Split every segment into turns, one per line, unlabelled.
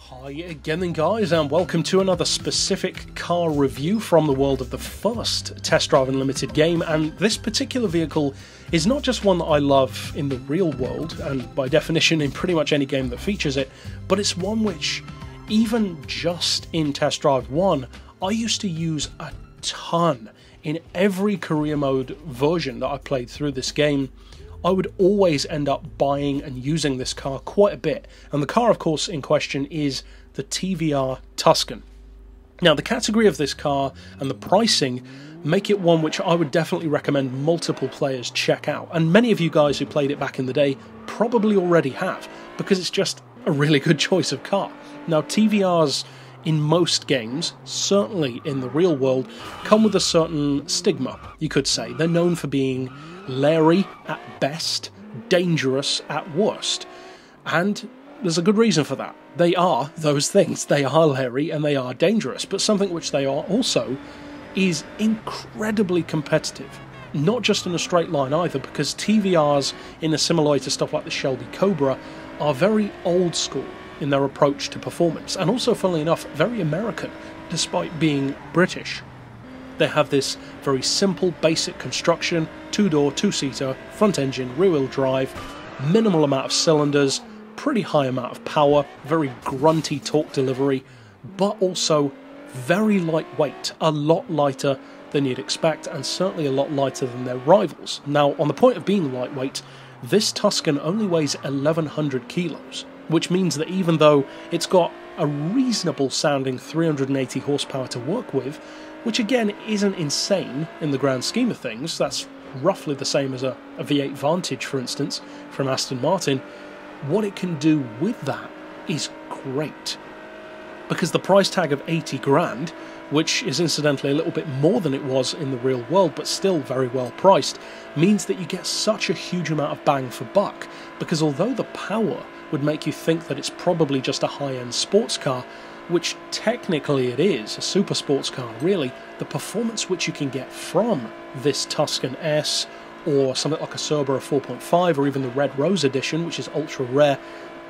Hi again then guys, and welcome to another specific car review from the world of the first Test Drive Unlimited game. And this particular vehicle is not just one that I love in the real world, and by definition in pretty much any game that features it, but it's one which, even just in Test Drive 1, I used to use a ton. In every career mode version that I played through this game, I would always end up buying and using this car quite a bit. And the car, of course, in question is the TVR Tuscan. Now, the category of this car and the pricing make it one which I would definitely recommend multiple players check out. And many of you guys who played it back in the day probably already have, because it's just a really good choice of car. Now, TVRs in most games, certainly in the real world, come with a certain stigma, you could say. They're known for being leery at best, dangerous at worst. And there's a good reason for that. They are those things. They are leery and they are dangerous, but something which they are also is incredibly competitive. Not just in a straight line either, because TVRs, in a similar way to stuff like the Shelby Cobra, are very old school in their approach to performance, and also, funnily enough, very American, despite being British. They have this very simple, basic construction, two-door, two-seater, front engine, rear-wheel drive, minimal amount of cylinders, pretty high amount of power, very grunty torque delivery, but also very lightweight, a lot lighter than you'd expect, and certainly a lot lighter than their rivals. Now, on the point of being lightweight, this Tuscan only weighs 1,100 kilos, which means that even though it's got a reasonable sounding 380 horsepower to work with, which again isn't insane in the grand scheme of things, that's roughly the same as a V8 Vantage, for instance, from Aston Martin, what it can do with that is great. Because the price tag of 80 grand, which is incidentally a little bit more than it was in the real world, but still very well priced, means that you get such a huge amount of bang for buck. Because although the power would make you think that it's probably just a high-end sports car, which technically it is, a super sports car really, the performance which you can get from this Tuscan S, or something like a Cerberus 4.5, or even the Red Rose edition, which is ultra rare,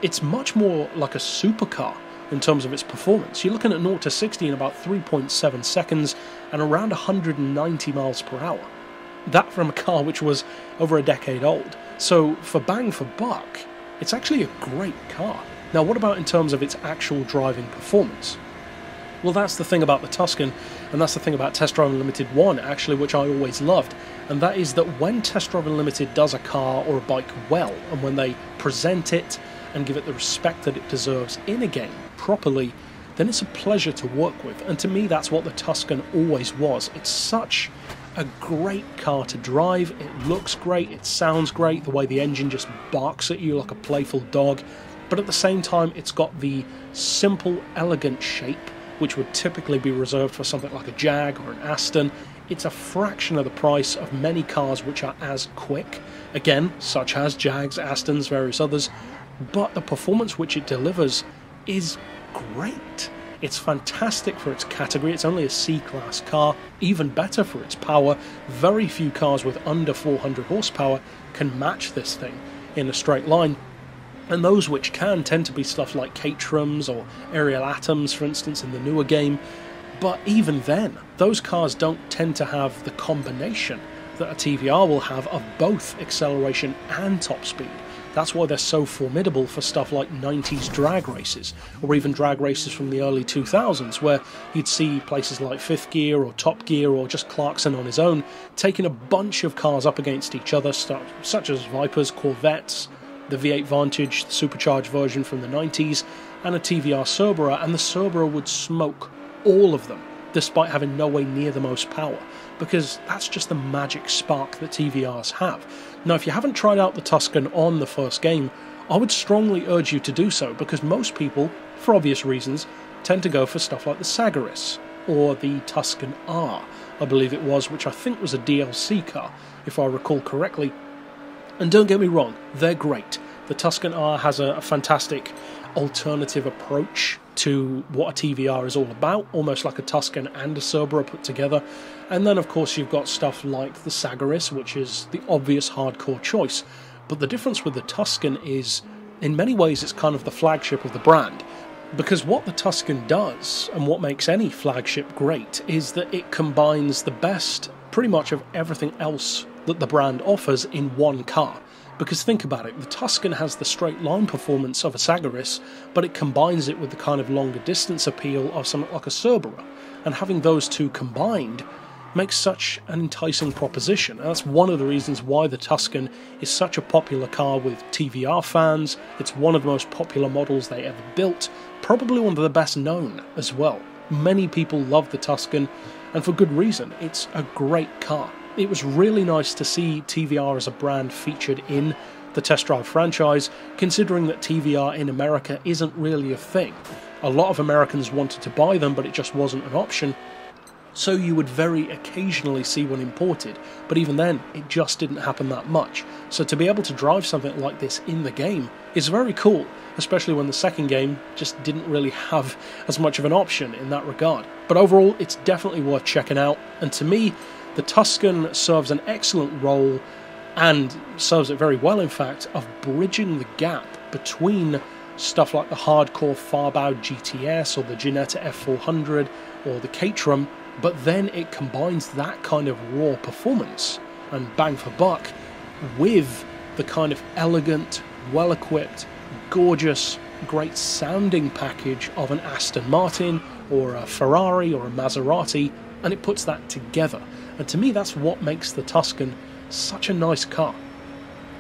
it's much more like a supercar in terms of its performance. You're looking at 0 to 60 in about 3.7 seconds and around 190 miles per hour. That from a car which was over a decade old. So for bang for buck, it's actually a great car. Now, what about in terms of its actual driving performance? Well, that's the thing about the Tuscan, and that's the thing about Test Drive Unlimited 1, actually, which I always loved, and that is that when Test Drive Unlimited does a car or a bike well, and when they present it and give it the respect that it deserves in a game properly, then it's a pleasure to work with. And to me, that's what the Tuscan always was. It's such a great car to drive. It looks great, it sounds great, the way the engine just barks at you like a playful dog, but at the same time it's got the simple, elegant shape which would typically be reserved for something like a Jag or an Aston. It's a fraction of the price of many cars which are as quick, again, such as Jags, Astons, various others, but the performance which it delivers is great. It's fantastic for its category. It's only a C-class car, even better for its power. Very few cars with under 400 horsepower can match this thing in a straight line. And those which can tend to be stuff like Caterhams or Ariel Atoms, for instance, in the newer game. But even then, those cars don't tend to have the combination that a TVR will have of both acceleration and top speed. That's why they're so formidable for stuff like 90s drag races, or even drag races from the early 2000s, where you'd see places like Fifth Gear or Top Gear or just Clarkson on his own taking a bunch of cars up against each other, such as Vipers, Corvettes, the V8 Vantage, the supercharged version from the 90s, and a TVR Cerberus, and the Cerberus would smoke all of them, despite having no way near the most power, because that's just the magic spark that TVRs have. Now, if you haven't tried out the Tuscan on the first game, I would strongly urge you to do so, because most people, for obvious reasons, tend to go for stuff like the Sagaris, or the Tuscan R, I believe it was, which I think was a DLC car, if I recall correctly. And don't get me wrong, they're great. The Tuscan R has a fantastic alternative approach to what a TVR is all about, almost like a Tuscan and a Cerberus put together. And then of course you've got stuff like the Sagaris, which is the obvious hardcore choice. But the difference with the Tuscan is, in many ways, it's kind of the flagship of the brand. Because what the Tuscan does, and what makes any flagship great, is that it combines the best pretty much of everything else that the brand offers in one car. Because think about it, the Tuscan has the straight line performance of a Sagaris, but it combines it with the kind of longer distance appeal of something like a Cerberus. And having those two combined makes such an enticing proposition. And that's one of the reasons why the Tuscan is such a popular car with TVR fans. It's one of the most popular models they ever built, probably one of the best known as well. Many people love the Tuscan, and for good reason. It's a great car. It was really nice to see TVR as a brand featured in the Test Drive franchise, considering that TVR in America isn't really a thing. A lot of Americans wanted to buy them, but it just wasn't an option, so you would very occasionally see one imported, but even then, it just didn't happen that much. So to be able to drive something like this in the game is very cool, especially when the second game just didn't really have as much of an option in that regard. But overall, it's definitely worth checking out, and to me, the Tuscan serves an excellent role, and serves it very well in fact, of bridging the gap between stuff like the hardcore Farbau GTS or the Ginetta F400 or the Caterham, but then it combines that kind of raw performance and bang for buck with the kind of elegant, well-equipped, gorgeous, great sounding package of an Aston Martin or a Ferrari or a Maserati, and it puts that together. And to me, that's what makes the Tuscan such a nice car.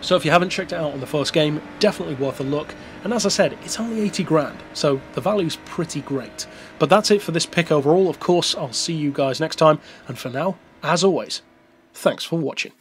So if you haven't checked it out on the first game, definitely worth a look. And as I said, it's only 80 grand, so the value's pretty great. But that's it for this pick overall. Of course, I'll see you guys next time. And for now, as always, thanks for watching.